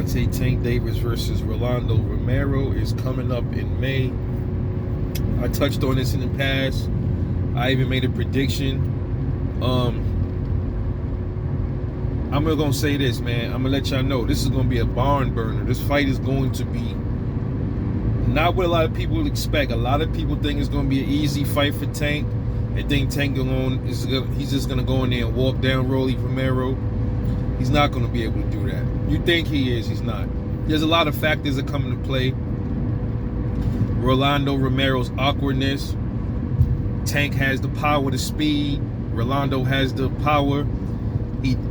Tank Davis versus Rolando Romero is coming up in May. I touched on this in the past. I even made a prediction. I'm gonna say this, man. I'm gonna let y'all know this is gonna be a barn burner. This fight is going to be not what a lot of people expect. A lot of people think it's gonna be an easy fight for Tank. They think Tank he's just gonna go in there and walk down Rolly Romero. He's not gonna be able to do that. You think he is? He's not. There's a lot of factors that come into play. Rolando Romero's awkwardness. Tank has the power, the speed. Rolando has the power.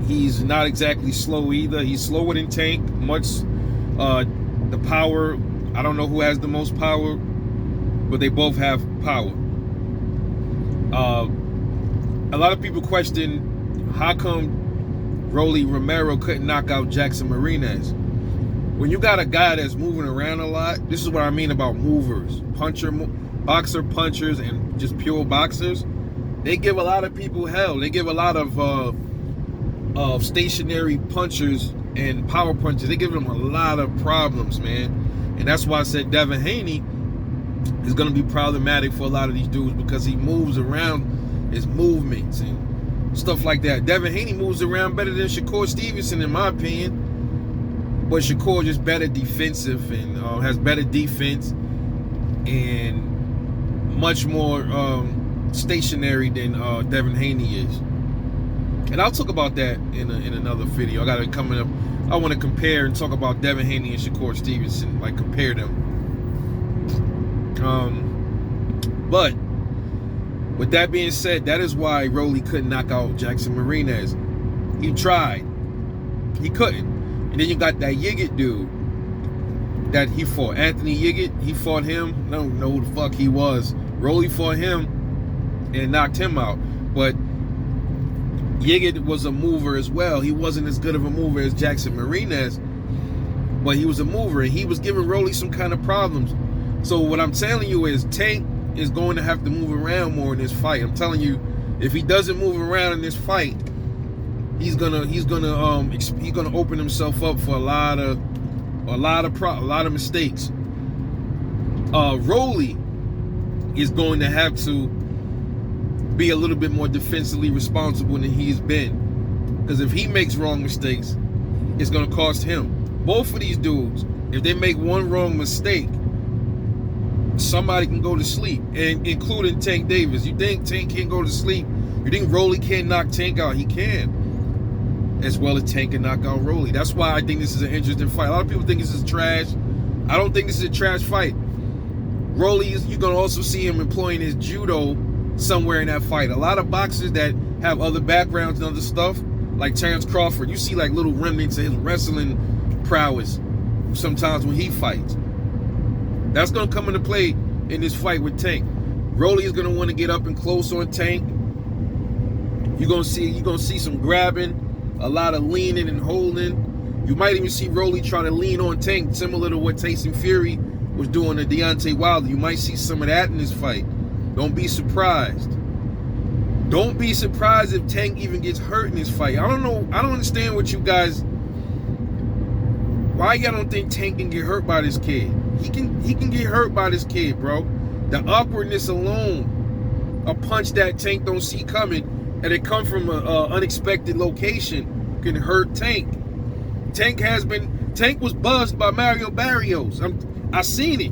He's not exactly slow either. He's slower than Tank. The power, I don't know who has the most power, but they both have power. A lot of people question how come Rolly Romero couldn't knock out Jackson Marinez. When you got a guy that's moving around a lot, this is what I mean about movers. Boxer punchers and just pure boxers, they give a lot of people hell. They give a lot of stationary punchers and power punchers. They give them a lot of problems, man. And that's why I said Devin Haney is going to be problematic for a lot of these dudes because he moves around his movements and stuff like that. Devin Haney moves around better than Shakur Stevenson, in my opinion. But Shakur just better defensive and has better defense and much more stationary than Devin Haney is. And I'll talk about that in another video. I got it coming up. I want to compare and talk about Devin Haney and Shakur Stevenson, like compare them. But with that being said, that is why Rolly couldn't knock out Jackson Marinez. He tried. He couldn't. And then you got that Yiggit dude that he fought. Anthony Yiggit, he fought him. I don't know who the fuck he was. Rolly fought him and knocked him out. But Yiggit was a mover as well. He wasn't as good of a mover as Jackson Marinez, but he was a mover, and he was giving Rolly some kind of problems. So what I'm telling you is Tank is going to have to move around more in this fight. I'm telling you, if he doesn't move around in this fight, he's gonna open himself up for a lot of mistakes. Rolly is going to have to be a little bit more defensively responsible than he's been, because if he makes wrong mistakes, it's going to cost him. Both of these dudes, if they make one wrong mistake, somebody can go to sleep, and including Tank Davis. You think Tank can't go to sleep? You think Rolly can't knock Tank out? He can, as well as Tank can knock out Rolly. That's why I think this is an interesting fight. A lot of people think this is trash. I don't think this is a trash fight. Rolly, you're going to also see him employing his judo somewhere in that fight. A lot of boxers that have other backgrounds and other stuff, like Terrence Crawford, you see like little remnants of his wrestling prowess sometimes when he fights. That's going to come into play in this fight with Tank. Rolly is going to want to get up and close on Tank. You're going to see some grabbing, a lot of leaning and holding. You might even see Rolly trying to lean on Tank, similar to what Tyson Fury was doing to Deontay Wilder. You might see some of that in this fight. Don't be surprised. Don't be surprised if Tank even gets hurt in this fight. I don't know. I don't understand what you guys. Why y'all don't think Tank can get hurt by this kid? He can get hurt by this kid, bro. The awkwardness alone, a punch that Tank don't see coming, and it come from an unexpected location, can hurt Tank. Tank was buzzed by Mario Barrios. I seen it.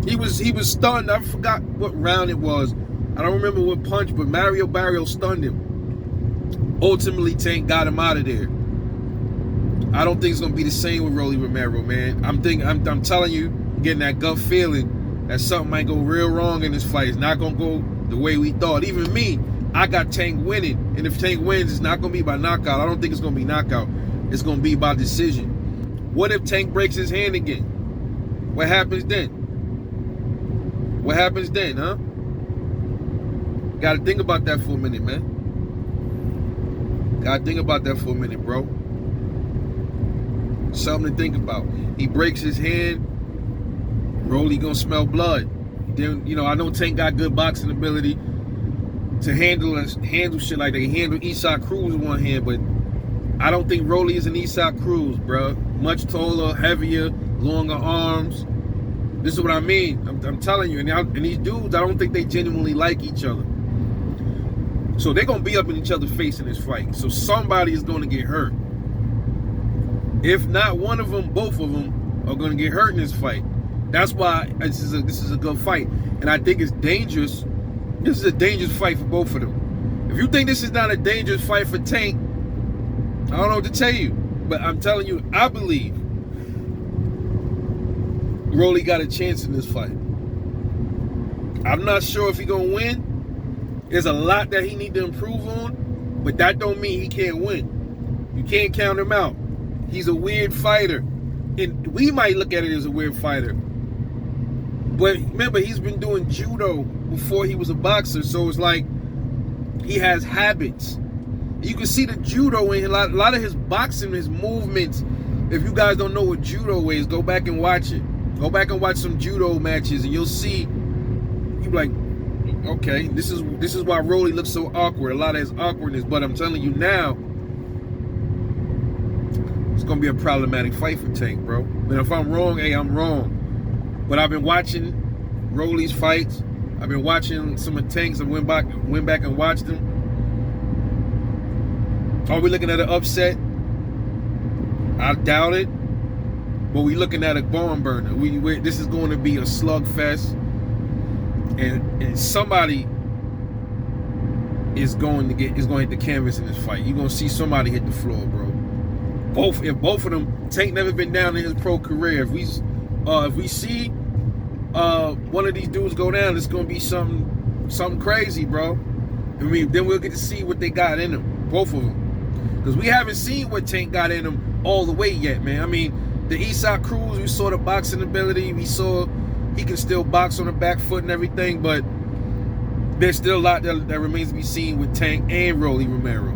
He was stunned. I forgot what round it was. I don't remember what punch, but Mario Barrios stunned him. Ultimately, Tank got him out of there. I don't think it's gonna be the same with Rolly Romero, man. I'm telling you, I'm getting that gut feeling that something might go real wrong in this fight. It's not gonna go the way we thought. Even me, I got Tank winning, and if Tank wins, it's not gonna be by knockout. I don't think it's gonna be knockout. It's gonna be by decision. What if Tank breaks his hand again? What happens then? What happens then, huh? Gotta think about that for a minute, man. Gotta think about that for a minute, bro. Something to think about. He breaks his hand, Rolly gonna smell blood. Then, I know Tank got good boxing ability to handle shit like that. He handled Isaac Cruz with one hand, but I don't think Rolly is an Isaac Cruz, bro. much taller, heavier, longer arms. This is what I mean. I'm telling you. And these dudes, I don't think they genuinely like each other. So they're going to be up in each other's face in this fight. So somebody is going to get hurt. If not one of them, both of them are going to get hurt in this fight. That's why this is a good fight. And I think it's dangerous. This is a dangerous fight for both of them. If you think this is not a dangerous fight for Tank, I don't know what to tell you. But I'm telling you, I believe Rolly got a chance in this fight. I'm not sure if he's going to win. There's a lot that he need to improve on, but that don't mean he can't win. You can't count him out. He's a weird fighter. And we might look at it as a weird fighter. But remember, he's been doing judo before he was a boxer, so it's like he has habits. You can see the judo in a lot of his boxing, his movements. If you guys don't know what judo is, go back and watch it. Go back and watch some judo matches, and you'll see. You like, okay, this is why Rolly looks so awkward. A lot of his awkwardness, but I'm telling you now, it's gonna be a problematic fight for Tank, bro. And if I'm wrong, hey, I'm wrong. But I've been watching Rolly's fights. I've been watching some of Tank's. I went back and watched them. Are we looking at an upset? I doubt it. But we looking at a Barnburner. This is going to be a slugfest, and somebody is going to hit the canvas in this fight. You're gonna see somebody hit the floor, bro. If both of them, Tank never been down in his pro career. If we see one of these dudes go down, it's gonna be something crazy, bro. I mean, then we'll get to see what they got in them, both of them, because we haven't seen what Tank got in them all the way yet, man. I mean, the Eastside Cruz, we saw the boxing ability, we saw he can still box on the back foot and everything, but there's still a lot that remains to be seen with Tank and Rolly Romero.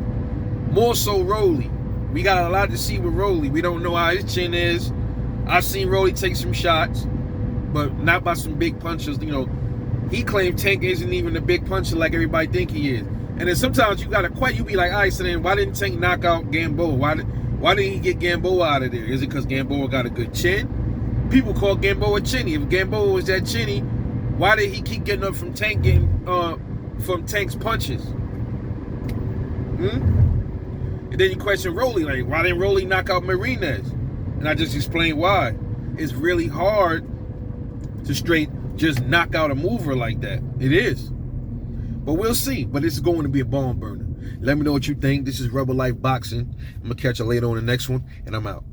More so Rolly. We got a lot to see with Rolly. We don't know how his chin is. I've seen Rolly take some shots, but not by some big punches. You know, he claimed Tank isn't even a big puncher like everybody think he is. And then sometimes you be like, all right, so then why didn't Tank knock out Gamboa? Why didn't he get Gamboa out of there? Is it because Gamboa got a good chin? People call Gamboa chinny. If Gamboa was that chinny, why did he keep getting up from Tank's punches? And then you question Rolly, like, why didn't Rolly knock out Marinez? And I just explained why. It's really hard to straight just knock out a mover like that. It is. But we'll see. But this is going to be a barn burner. Let me know what you think. This is Rebel Life Boxing. I'm going to catch you later on the next one, and I'm out.